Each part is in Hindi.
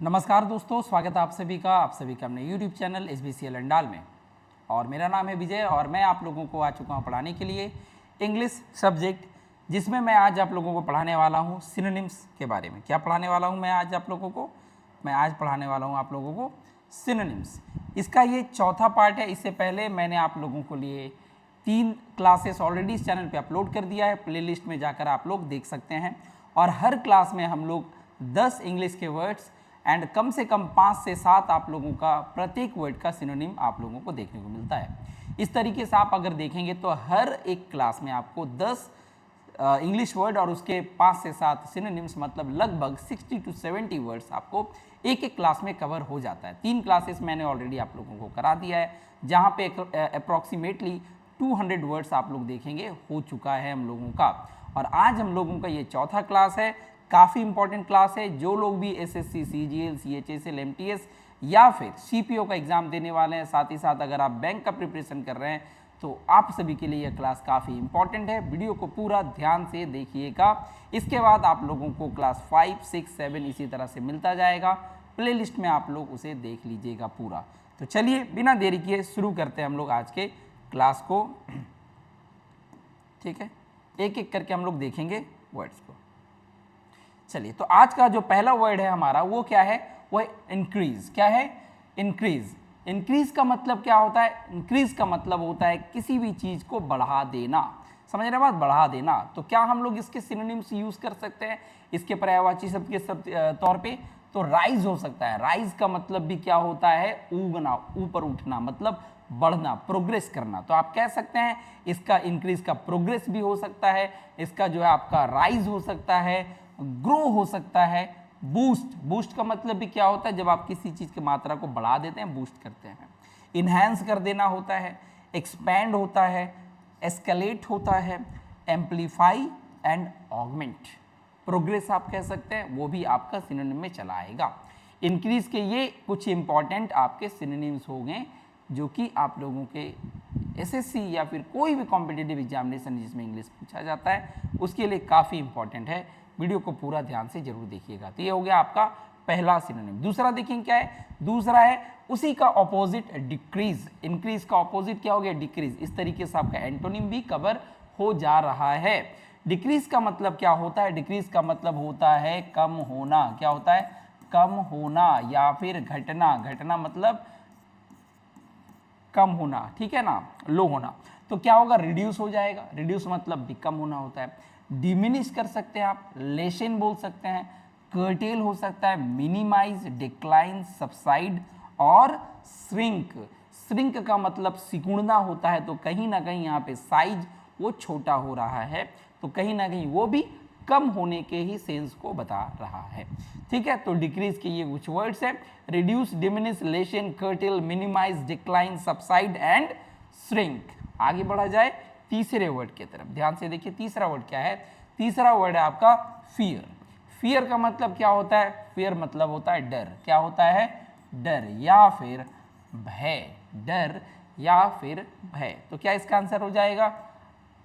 नमस्कार दोस्तों, स्वागत है आप सभी का अपने YouTube चैनल SBCL अंडाल में। और मेरा नाम है विजय और मैं आप लोगों को आ चुका हूँ पढ़ाने के लिए इंग्लिश सब्जेक्ट, जिसमें मैं आज आप लोगों को पढ़ाने वाला हूँ सिनोनिम्स के बारे में। क्या पढ़ाने वाला हूँ मैं आज आप लोगों को? मैं आज पढ़ाने वाला हूँ आप लोगों को सिनोनिम्स। इसका ये चौथा पार्ट है। इससे पहले मैंने आप लोगों को लिए 3 क्लासेस ऑलरेडी इस चैनल पे अपलोड कर दिया है। प्लेलिस्ट में जाकर आप लोग देख सकते हैं। और हर क्लास में हम लोग 10 इंग्लिश के वर्ड्स एंड कम से कम 5 से 7 आप लोगों का प्रत्येक वर्ड का सिनोनिम आप लोगों को देखने को मिलता है। इस तरीके से आप अगर देखेंगे तो हर एक क्लास में आपको 10 इंग्लिश वर्ड और उसके 5 से 7 सिनोनिम्स, मतलब लगभग 60 to 70 वर्ड्स आपको एक एक क्लास में कवर हो जाता है। 3 क्लासेस मैंने ऑलरेडी आप लोगों को करा दिया है, जहाँ पे अप्रॉक्सीमेटली 200 वर्ड्स आप लोग देखेंगे हो चुका है हम लोगों का। और आज हम लोगों का ये चौथा क्लास है। काफ़ी इंपॉर्टेंट क्लास है। जो लोग भी एसएससी, सीजीएल, सीएचएसएल, एमटीएस या फिर सीपीओ का एग्जाम देने वाले हैं, साथ ही साथ अगर आप बैंक का प्रिपरेशन कर रहे हैं, तो आप सभी के लिए यह क्लास काफ़ी इंपॉर्टेंट है। वीडियो को पूरा ध्यान से देखिएगा। इसके बाद आप लोगों को क्लास 5, 6, 7 इसी तरह से मिलता जाएगा। प्लेलिस्ट में आप लोग उसे देख लीजिएगा पूरा। तो चलिए बिना देरी किए शुरू करते हैं हम लोग आज के क्लास को। ठीक है, एक एक करके हम लोग देखेंगे वर्ड्स को। चलिए, तो आज का जो पहला वर्ड है हमारा वो क्या है? वो है इंक्रीज। क्या है? इंक्रीज। इंक्रीज का मतलब क्या होता है? इंक्रीज का मतलब होता है किसी भी चीज को बढ़ा देना। समझ रहे बात? बढ़ा देना। तो क्या हम लोग इसके सिनोनिम्स यूज कर सकते हैं इसके पर्यायवाची शब्द के तौर पे? तो राइज हो सकता है। राइज का मतलब भी क्या होता है? उगना, ऊपर उठना, मतलब बढ़ना, प्रोग्रेस करना। तो आप कह सकते हैं इसका इंक्रीज का प्रोग्रेस भी हो सकता है, इसका जो है आपका राइज हो सकता है, ग्रो हो सकता है, बूस्ट। बूस्ट का मतलब भी क्या होता है? जब आप किसी चीज की मात्रा को बढ़ा देते हैं, बूस्ट करते हैं। इनहेंस कर देना होता है, एक्सपैंड होता है, एस्केलेट होता है, एम्पलीफाई एंड ऑगमेंट। प्रोग्रेस आप कह सकते हैं, वो भी आपका सिनोनिम में चला आएगा। इंक्रीज के ये कुछ इंपॉर्टेंट आपके सिनोनिम्स हो गए, जो कि आप लोगों के एसएससी या फिर कोई भी कॉम्पिटिटिव एग्जामिनेशन जिसमें इंग्लिश पूछा जाता है उसके लिए काफ़ी इंपॉर्टेंट है। वीडियो को पूरा ध्यान से जरूर देखिएगा। तो ये हो गया आपका पहला सिनोनिम। दूसरा देखेंगे क्या है? दूसरा है उसी का ऑपोजिट डिक्रीज। इंक्रीज का ऑपोजिट क्या हो गया? डिक्रीज। इस तरीके से आपका एंटोनिम भी कवर हो जा रहा है। डिक्रीज का मतलब क्या होता है? डिक्रीज का मतलब होता है कम होना। क्या होता है? कम होना या फिर घटना। घटना मतलब कम होना, ठीक है ना, लो होना। तो क्या होगा? रिड्यूस हो जाएगा। रिड्यूस मतलब भी कम होना होता है। डिमिनिश कर सकते हैं आप, लेशन बोल सकते हैं, कर्टेल हो सकता है, मिनिमाइज, डिक्लाइन, सबसाइड और श्रिंक। श्रिंक का मतलब सिकुड़ना होता है। तो कहीं ना कहीं यहाँ पे साइज वो छोटा हो रहा है, तो कहीं ना कहीं वो भी कम होने के ही सेंस को बता रहा है। ठीक है, तो डिक्रीज के ये कुछ वर्ड्स है: reduce, diminish, lessen, curtail, minimise, decline, subside and shrink. आगे बढ़ा जाए तीसरे वर्ड की तरफ। ध्यान से देखिए तीसरा वर्ड क्या है? तीसरा वर्ड है आपका फियर। फियर का मतलब क्या होता है? फियर मतलब होता है डर। क्या होता है? डर या फिर भय। डर या फिर भय। तो क्या इसका आंसर हो जाएगा?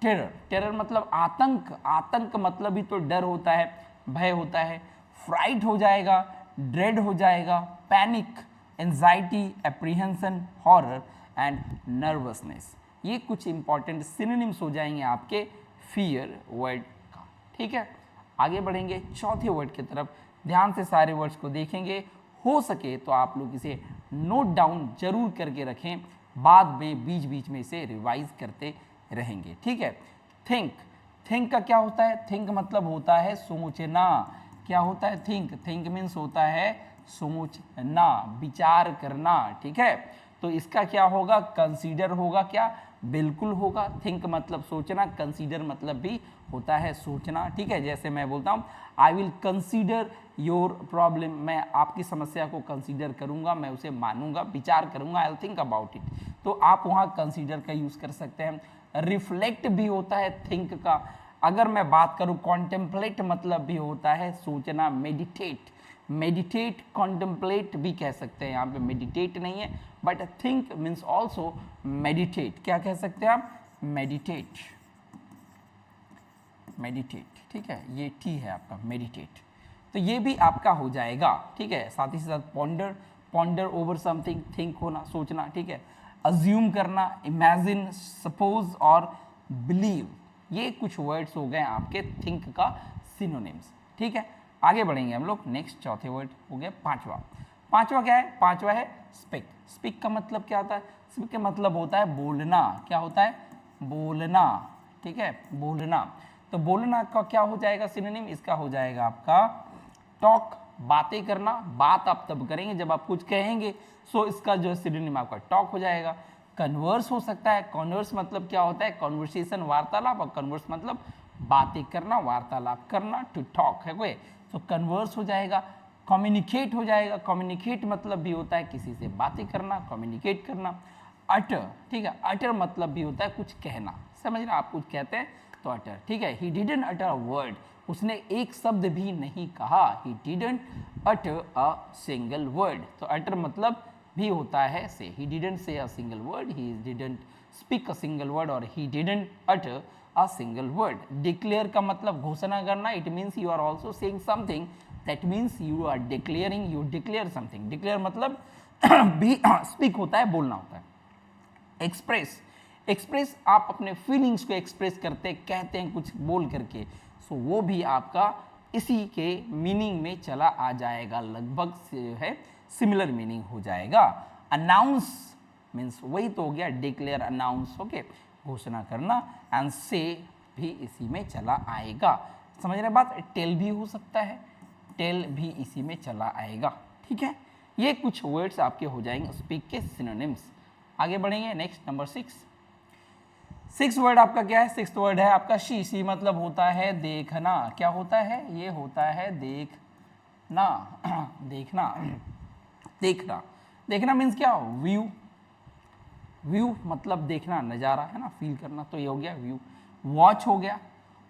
टेरर। टेरर मतलब आतंक। आतंक मतलब भी तो डर होता है, भय होता है। फ्राइट हो जाएगा, ड्रेड हो जाएगा, panic, anxiety, apprehension, horror and nervousness. ये कुछ इंपॉर्टेंट सिनोनिम्स हो जाएंगे आपके फियर वर्ड का। ठीक है, आगे बढ़ेंगे चौथे वर्ड की तरफ। ध्यान से सारे वर्ड्स को देखेंगे। हो सके तो आप लोग इसे नोट डाउन जरूर करके रखें, बाद में बीच बीच में इसे रिवाइज करते रहेंगे। ठीक है, थिंक। थिंक का क्या होता है? थिंक मतलब होता है सोचना। क्या होता है? थिंक। थिंक मीन्स होता है सोचना, विचार करना। ठीक है, तो इसका क्या होगा? कंसीडर होगा। क्या? बिल्कुल होगा। थिंक मतलब सोचना, कंसीडर मतलब भी होता है सोचना। ठीक है, जैसे मैं बोलता हूँ I will consider your problem. मैं आपकी समस्या को कंसीडर करूंगा, मैं उसे मानूंगा, विचार करूंगा, I will think about it. तो आप वहाँ कंसीडर का यूज कर सकते हैं। रिफ्लेक्ट भी होता है थिंक का। अगर मैं बात करूँ कॉन्टेम्पलेट मतलब भी होता है सोचना, मेडिटेट। मेडिटेट, कॉन्टेम्पलेट भी कह सकते हैं। यहाँ पे मेडिटेट नहीं है, but think means also meditate. क्या कह सकते हैं आप? मेडिटेट। मेडिटेट। ठीक है, ये टी है आपका, मेडिटेट। तो ये भी आपका हो जाएगा, ठीक है। साथ ही साथ ponder, ponder over something, think होना, सोचना, ठीक है। अज्यूम करना, इमेजिन, सपोज और बिलीव, ये कुछ वर्ड्स हो गए आपके थिंक का सिनोनिम्स, ठीक है। आगे बढ़ेंगे हम लोग। नेक्स्ट चौथे वर्ड हो गया पांचवा। पांचवा क्या है? पांचवा है स्पीक। स्पीक का मतलब क्या होता है? स्पीक का मतलब होता है बोलना। क्या होता है? बोलना, ठीक है, बोलना। तो बोलना का क्या हो जाएगा सिनोनिम? इसका हो जाएगा आपका टॉक, बातें करना। बात आप तब करेंगे जब आप कुछ कहेंगे, सो इसका जो सिनोनिम आपका टॉक हो जाएगा। कन्वर्स हो सकता है। कन्वर्स मतलब क्या होता है? कॉन्वर्सेशन, वार्तालाप, और कन्वर्स मतलब बातें करना, वार्तालाप करना, टू टॉक है कोई, तो कन्वर्स हो जाएगा। कम्युनिकेट हो जाएगा। कम्युनिकेट मतलब भी होता है किसी से बातें करना, कम्युनिकेट करना। अटर, ठीक है, अटर मतलब भी होता है कुछ कहना, समझ रहे, आप कुछ कहते हैं तो अटर, ठीक है। ही डिडंट अटर अ वर्ड, उसने एक शब्द भी नहीं कहा। ही didn't utter a single word, तो अटर मतलब भी होता है से। He didn't say a single word, he didn't speak a single word, और he didn't utter a single word. Declare का मतलब घोषणा करना। It means you are also saying something, that means you are declaring, you declare something. Declare मतलब भी स्पीक होता है, बोलना होता है। एक्सप्रेस, एक्सप्रेस आप अपने फीलिंग्स को एक्सप्रेस करते, कहते हैं कुछ बोल करके, सो वो भी आपका इसी के मीनिंग में चला आ जाएगा, लगभग से है सिमिलर मीनिंग हो जाएगा। अनाउंस मीन्स वही तो हो गया, डिक्लेयर, अनाउंस, ओके, घोषणा करना। एंड से भी इसी में चला आएगा, समझ रहे बात। टेल भी हो सकता है, टेल भी इसी में चला आएगा, ठीक है। ये कुछ वर्ड्स आपके हो जाएंगे स्पीक के सिनोनिम्स। आगे बढ़ेंगे। Next number 6। सिक्स वर्ड आपका क्या है? सिक्स वर्ड है आपका शी। शी मतलब होता है देखना। क्या होता है? ये होता है देखना। देखना, देखना, देखना मीन्स क्या? व्यू। व्यू मतलब देखना, नज़ारा है ना, फील करना, तो ये हो गया व्यू। वॉच हो गया,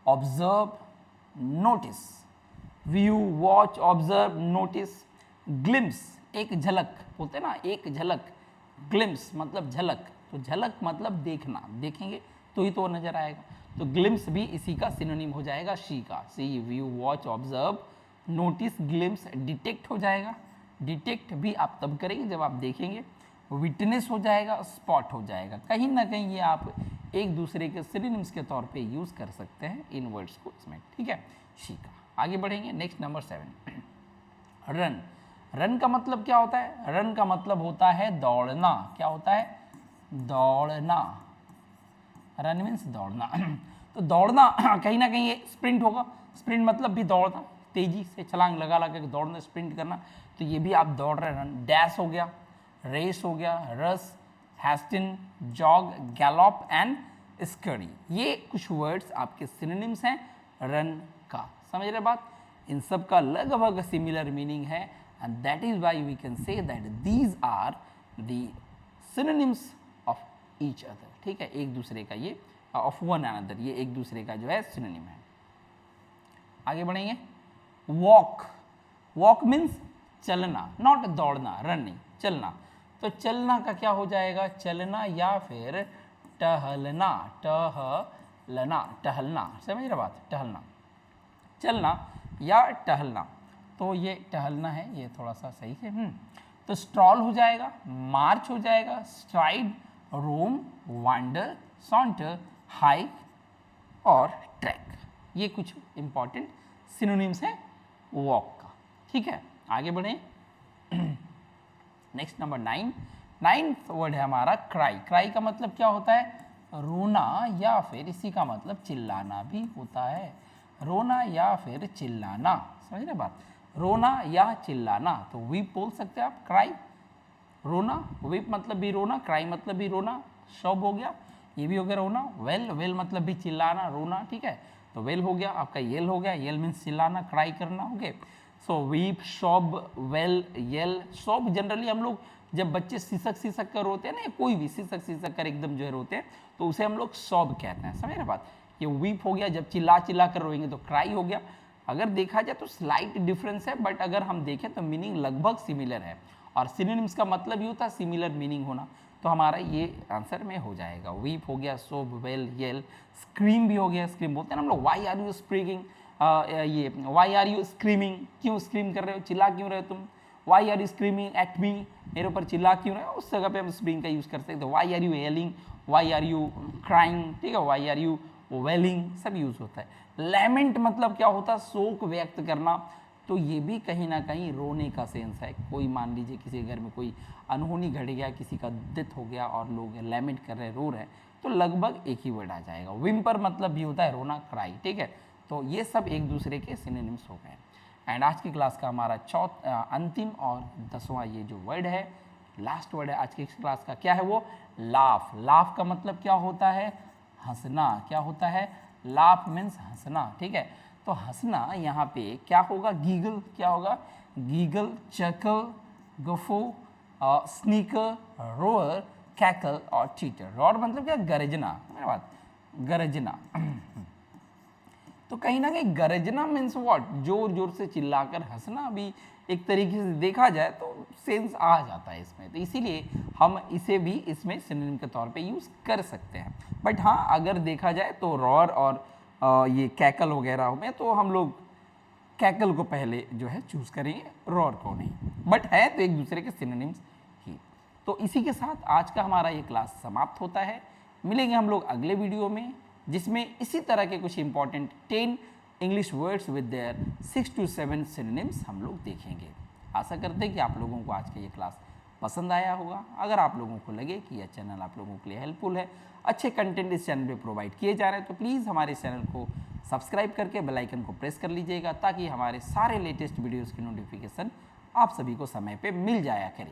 observe, notice. View, watch, observe, notice. Glimpse, एक झलक बोलते हैं ना, एक झलक। ग्लिम्स मतलब झलक, तो झलक मतलब देखना, देखेंगे तो ही तो नजर आएगा, तो ग्लिम्स भी इसी का सिनोनिम हो जाएगा शी का। See, view, watch, observe, notice, glimpse. Detect हो जाएगा। डिटेक्ट भी आप तब करेंगे जब आप देखेंगे। विटनेस हो जाएगा, स्पॉट हो जाएगा। कहीं ना कहीं ये आप एक दूसरे के सिनोनिम्स के तौर पे यूज़ कर सकते हैं इन वर्ड्स को इसमें, ठीक है, शी का। आगे बढ़ेंगे। Next number 7, run. रन का मतलब क्या होता है? रन का मतलब होता है दौड़ना। क्या होता है? दौड़ना। रन मीन्स दौड़ना। तो दौड़ना कहीं ना कहीं ये स्प्रिंट होगा। स्प्रिंट मतलब भी दौड़ना, तेजी से छलांग लगा लगा के दौड़ना, स्प्रिंट करना, तो ये भी आप दौड़ रहे हैं, रन। डैश हो गया, रेस हो गया, रस, हैस्टिन, जॉग, गैलॉप एंड स्करी। ये कुछ वर्ड्स आपके सिनोनिम्स हैं रन का, समझ रहे बात। इन सब का लगभग सिमिलर मीनिंग है, and that is why we can say that these are the synonyms of each other, ठीक है, एक दूसरे का ये ऑफ वन अनदर, ये एक दूसरे का जो है सिनोनिम है। आगे बढ़ेंगे। वॉक। वॉक मीन्स चलना, नॉट दौड़ना, रन नहीं, चलना। तो चलना का क्या हो जाएगा? चलना या फिर टहलना। टहलना, टहलना, समझ रहे बात, टहलना, चलना या टहलना, तो ये टहलना है, ये थोड़ा सा सही है। तो स्ट्रॉल हो जाएगा, मार्च हो जाएगा, स्ट्राइड, रोम, वांडर, सॉन्टर, हाइक और ट्रैक। ये कुछ इंपॉर्टेंट सिनोनिम्स हैं वॉक का, ठीक है। आगे बढ़ें। Next number 9। नाइन्थ वर्ड है हमारा क्राई। क्राई का मतलब क्या होता है? रोना या फिर इसी का मतलब चिल्लाना भी होता है। रोना या फिर चिल्लाना, समझ रहे बात, रोना या चिल्लाना। तो वीप बोल सकते हैं आप, क्राई, रोना। वीप मतलब भी रोना, क्राई मतलब भी रोना, शॉब हो गया, ये भी हो गया रोना। वेल, वेल मतलब भी चिल्लाना, रोना, ठीक है, तो वेल हो गया आपका, येल हो गया, येल मीन्स चिल्लाना, क्राई करना, ओके। सो वीप, शॉब, वेल, येल। शॉब जनरली हम लोग जब बच्चे सिसक कर रोते हैं ना, कोई भी सिसक कर एकदम जो है रोते हैं, तो उसे हम लोग शॉब कहते हैं, समझ रहे बात। ये वीप हो गया जब चिल्ला कर रोएंगे, तो क्राई हो गया। अगर देखा जाए तो स्लाइट डिफरेंस है, बट अगर हम देखें तो मीनिंग लगभग सिमिलर है, और सिनोनिम्स का मतलब ही होता है सिमिलर मीनिंग होना, तो हमारा ये आंसर में हो जाएगा। वीप हो गया, सोब, वेल, येल। स्क्रीम भी हो गया, स्क्रीम बोलते हैं ना हम लोग, वाई आर यू स्प्रीगिंग, ये वाई आर यू स्क्रीमिंग, क्यों स्क्रीम कर रहे हो, चिल्ला क्यों रहे हो तुम, why are you screaming at me, मेरे ऊपर चिल्ला क्यों रहे हो, उस जगह पे हम स्प्रिंग का यूज़ कर सकते हैं। Why are you yelling, why are you crying, ठीक है, वाई आर यू वेलिंग, सब यूज़ होता है। लैमेंट मतलब क्या होता है, शोक व्यक्त करना, तो ये भी कहीं ना कहीं रोने का सेंस है। कोई मान लीजिए किसी घर में कोई अनहोनी घट गया, किसी का डेथ हो गया और लोग लैमेंट कर रहे हैं, रो रहे हैं, तो लगभग एक ही वर्ड आ जाएगा। विम्पर मतलब भी होता है रोना, क्राई, ठीक है। तो ये सब एक दूसरे के सिनोनिम्स हो गए। एंड आज की क्लास का हमारा अंतिम और 10वां ये जो वर्ड है, लास्ट वर्ड है आज की क्लास का, क्या है वो, लाफ। लाफ का मतलब क्या होता है, हंसना। क्या होता है, लाफ मीन्स हंसना, ठीक है। तो हंसना यहाँ पे क्या होगा, गीगल, क्या होगा, गीगल, चकल, गफो, स्नीकर, रोअर, कैकल और चीटर। रोअर मतलब क्या, गरजना, मेरी बात, गरजना। तो कहीं ना कहीं गरजना मीन्स व्हाट, जोर जोर से चिल्लाकर हंसना भी एक तरीके से देखा जाए तो सेंस आ जाता है इसमें, तो इसीलिए हम इसे भी इसमें सिनोनिम के तौर पे यूज़ कर सकते हैं। बट हाँ, अगर देखा जाए तो रॉर और ये कैकल वगैरह में तो हम लोग कैकल को पहले जो है चूज़ करेंगे, रॉर को नहीं, बट है तो एक दूसरे के सिनोनिम्स ही। तो इसी के साथ आज का हमारा ये क्लास समाप्त होता है। मिलेंगे हम लोग अगले वीडियो में, जिसमें इसी तरह के कुछ important 10 English words with their 6 to 7 synonyms हम लोग देखेंगे। आशा करते हैं कि आप लोगों को आज का ये क्लास पसंद आया होगा। अगर आप लोगों को लगे कि यह चैनल आप लोगों के लिए हेल्पफुल है, अच्छे कंटेंट इस चैनल पे प्रोवाइड किए जा रहे हैं, तो प्लीज़ हमारे चैनल को सब्सक्राइब करके बेल आइकन को प्रेस कर लीजिएगा, ताकि हमारे सारे लेटेस्ट वीडियोज़ की नोटिफिकेशन आप सभी को समय पर मिल जाया करे।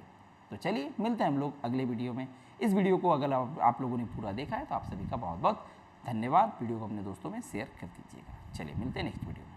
तो चलिए मिलते हैं हम लोग अगले वीडियो में। इस वीडियो को अगर आप लोगों ने पूरा देखा है तो आप सभी का बहुत बहुत धन्यवाद। वीडियो को अपने दोस्तों में शेयर कर दीजिएगा। चलिए मिलते हैं नेक्स्ट वीडियो में।